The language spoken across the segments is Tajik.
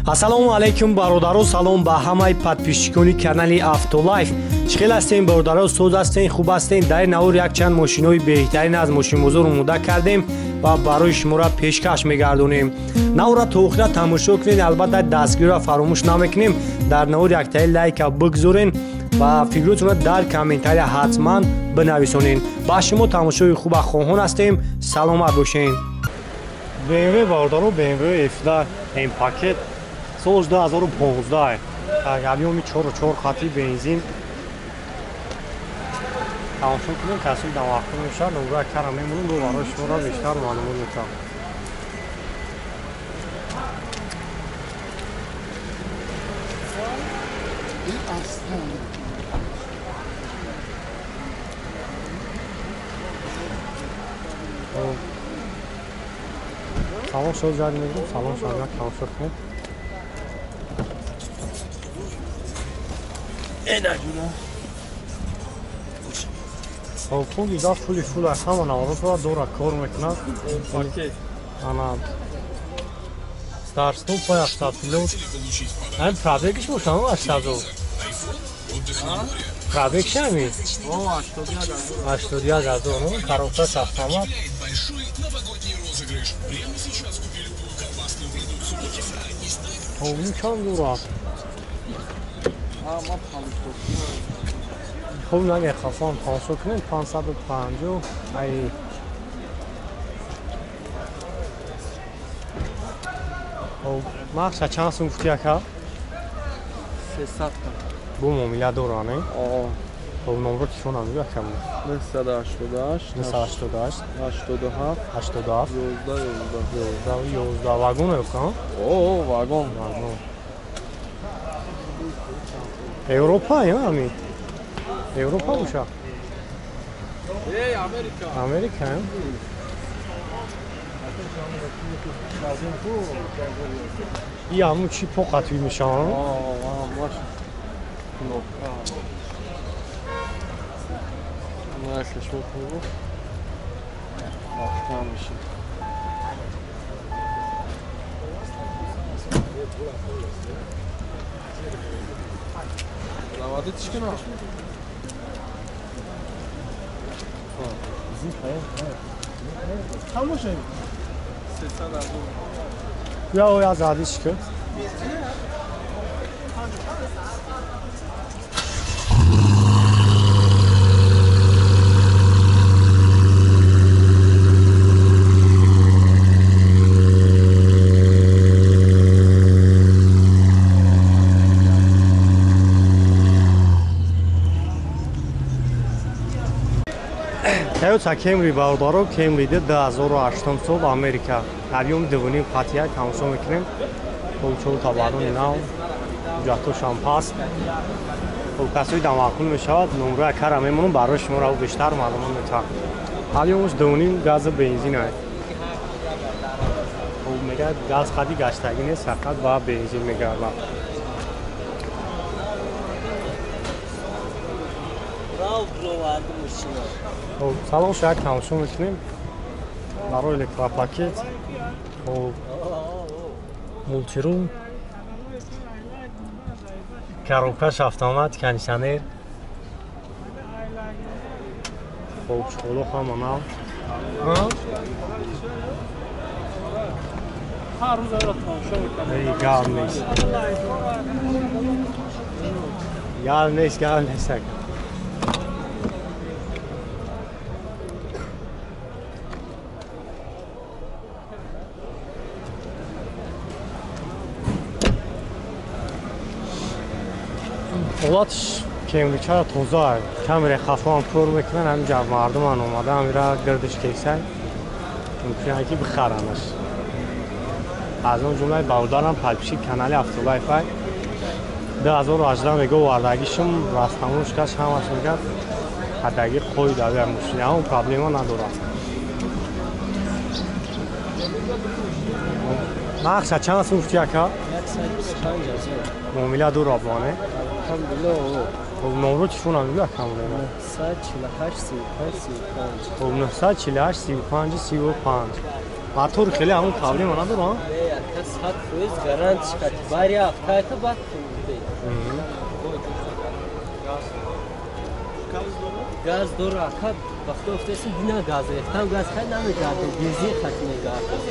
Ассалому алайкум бародаро, салом ба ҳамаи подписчикони канали Автолайф. Чхел ҳастем бародаро, соз ҳастем, хуб ҳастем. Дар ин навор якчанд мошинои беҳтарин аз мошинбозор омода кардем ва барои шуморо пешкаш мегардонем. Навора то охира тамошо кунед, албатта дастгириро фаромӯш намекунем. Дар навор яктаи лайка бигзорен ва фикротонро дар комментария ҳатман бинависонед. Ба шумо тамошои хуба хоҳон ҳастем. Саломат бошед. BMW бародаро, BMW F-da ин пакет соли 2015 объеми 4 хати бензин. тамошо кунем, касим дар вақт мешавад, номера кара мемонем, бо барои шуморо бештар маълумот метавам. салон шод зад мегирем, салон шодна тамошо кунем. Пули да фул аз ҳама наворотро дора кор мекунад. Ана старт-стоп ба 800 пилот. Ам пробегиш бошам 800. Пробегиш ами? 81 газо, ну, коробка автомат. Ҳолин чанд дора? خب نگه خفان تانسو کنیم 550 ای خب مخشا چند سوفتی اکا؟ 300 بو مومیله دورانه؟ خب نمرو چشون هم بیا کم 988 988 87 87 11 واگون بکن؟ واگون Avrupa ya mi? Avrupa uşaq. Amerika. Amerika. Ya mu çi pokatıymış ha. Var. Knopka. Ama şaşma kolu. Başlamış. Zavadi çıkına. Tam şey. Sesler bu. Ya o ya zadi çıkıyor. Toyota Camry бародаро, Camry 2008 сол Америка. Объем 2.5 хатия тамошо мекунем. Полчол табарон нав. ҷаҳтош ҳам паст. Касои дамақул мешавад, номераи кара мемонам, барои шуморо бештар маълумот метавам. Объемаш 2.5 гази бензин аст. Мегӯяд газ хади гаштагӣ нест, фақат ба бензин мегардад. Салон шояд тамошо мекунем. Барои электропакет, мултирум, коробкаш автомат, кондиционер. Хоб чуқуло ҳама нав. Har roz ara tamosho mekunam. Gal neст. Gal neст. ҳолатш Camry-чара тоза аст. Камераи хафон кор мекунад, ҳаминҷа мардуман омада ҳамира гирдиш кесад. мумкин ки бихаранаш. аз он ҷумлаи бародарам подписчик канали Автолайф 2018 мегӯ вардагишум растамош каш ҳамаш мегӯяд ҳадаги қои давя мошини ҳам проблема надорад. нақша чанд суфти ака? 125 муомила дурабоне? Alhamdulillah. номеро телефон ҳам бигӯя камера. 948 35 35. 948 35 35. мотор хеле ҳамун қавлӣ монадур а? Яка 100% гарантия бари ҳафтаата бад газ дора ака вақто уфтесин дина газ рехтам газ хай намегардем бензин хат мегардем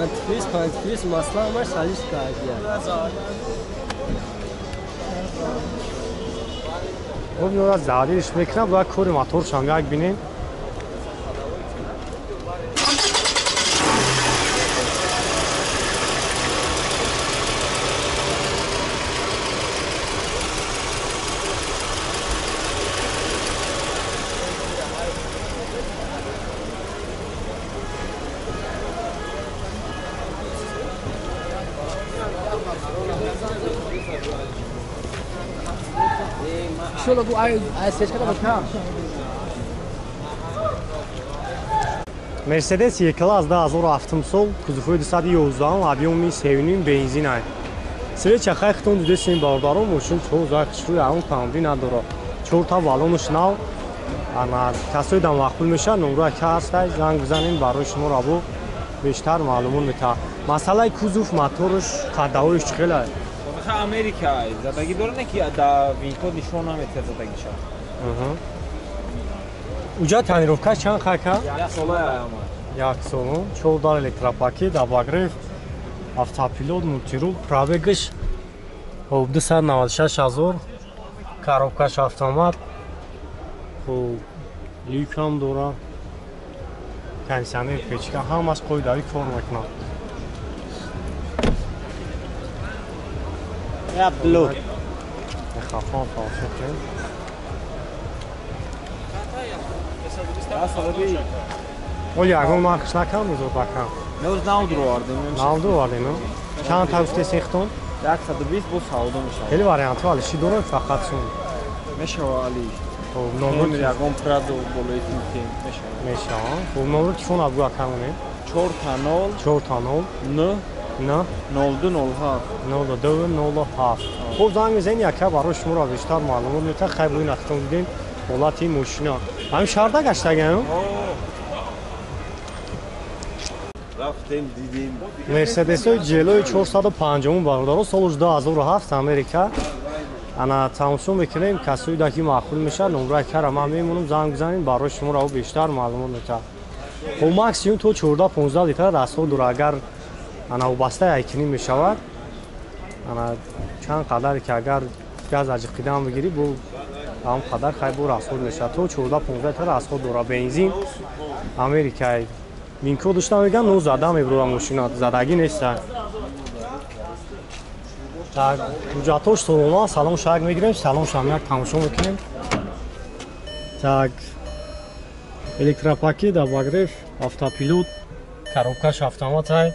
антифриз масла ҳамаш ҳалиш кардия خب نورا زادیش میکنم باید کوری موتورش هم یک بینیم شلون ابو عايز كده بكام Mercedes Y-Class da Azor avtomobil kuzufoy 211 объёми севним бензин ай. Сре чахай хтон дудесин бардаро мошин чо зак шуй аун камби надоро. Чорта балонуш нав ана касои дам вақтул меша номра кастай занг бизанем барои шумо рабо бештар маълумот мета. Масъалаи кузуф моторуш қаддаҳоиш чӣ хел ай? Ха Америка задагӣ дора не ки да винко нишон наметад задагиша. Уҷа танировкаш чанд хайка? Як сола ама. Як сола. 14 электропакет, абагриф, автопилот, мультирул, пробегиш 296,000. Коробкаш автомат. Хуб, люкам дора. Кондиционер, печка, ҳамаш қоидави кор мекунад. Я блок. Хафон фалсофен. Оли агон маркш накам мизо бакам. Мез навдро вардем. Навдро вардем, ну. Чанд тавсте сехтон? 120 бо сауда мешавад. Хеле варианти вали ши дорад фақат сум. Мешавад али. Хоб номер ягон прадо болои тим мешавад. Мешавад. Хоб номер телефон абу акамоне. 4 0 на 0207 0207. Хоб занг мезани яка барои шуморо бештар маълумот мета хай буин ахтон дидем ҳолати мошина. Ҳамин шаҳрда гаштаган? рафтем дидем. Мерседесои ҷелои 450 бародаро соли 2007 Америка. Ана тамошо мекунем касои даки маъқул меша номраи кара ман мемонам занг бизанем барои шуморо бештар маълумот мета. Хоб максимум то 14-15 литр расход дора агар ана вобаста айкинӣ мешавад. Ана чанд қадаре ки агар газ аҷиқидан бигирӣ бо ҳам қадар хай бо расход мешавад. То 14-15 литр расход дора бензин. Америкаи винко дошта мегӯянд но зада мебурад мошина задагӣ неста. Так ҳуҷҷатош солома салон шак мегирем салоншам як тамошо мекунем. Так электропакет абагриф автопилот коробкаш автоматай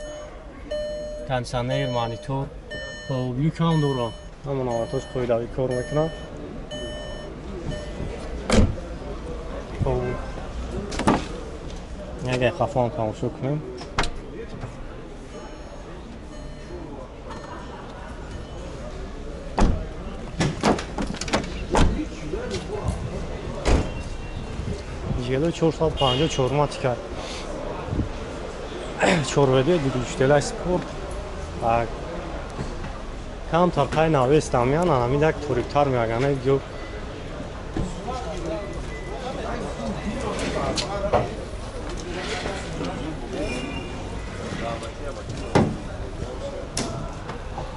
кондиционер монитор хоб люкам дора ҳамон аватош қоидави кор мекунад. хоб яке хафон тамошо кунем. ҷелои 454 матика 4веде дидуштелай спорт камтар қай навестам ян анамин як туриктар меагане ё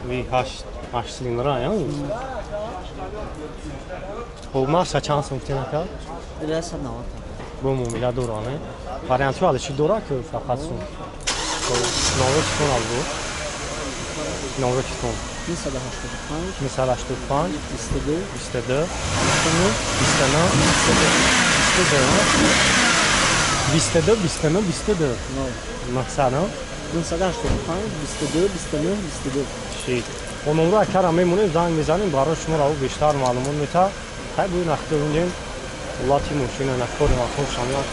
ви 8 цилиндра ян хоб маша чанд сум тинака 290 бо мумила доране варианти вали чи дора ки фақат сум номер читон албу номер читон 285 22 29 мақсадно 285 ши бо номеро кара мемонем занг мезанем барои шуморо бештар маълумот мета хай буин ахтор ундем ҳолати мошина накори мақом шамлад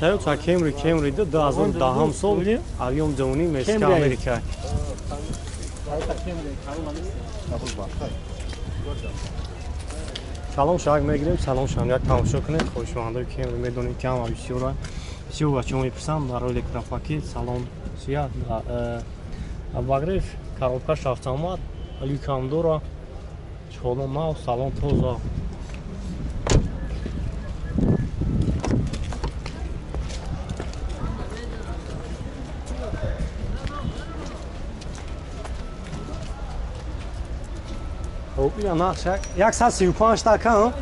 Toyota Camry 2010 سال ایام جوانی مکزیک آمریکا سلام شاید میگیریم سلام شما یک تماشا کنید خوشمانده کیمری میدونید که هم بسیار بسیار بچه‌ها میپرسن در روی گرافیکی سلام سیاه багриф коробкаш автомат люкам дора чоло мав салон тоза یا نقشه 135 تکم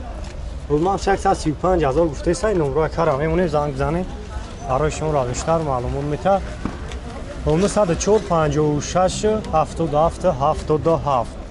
روزمان 135,000 گفته سای نمره کارم میمونه زنگ بزنید برای شما را بیشتر معلومات میده 904 56 77 77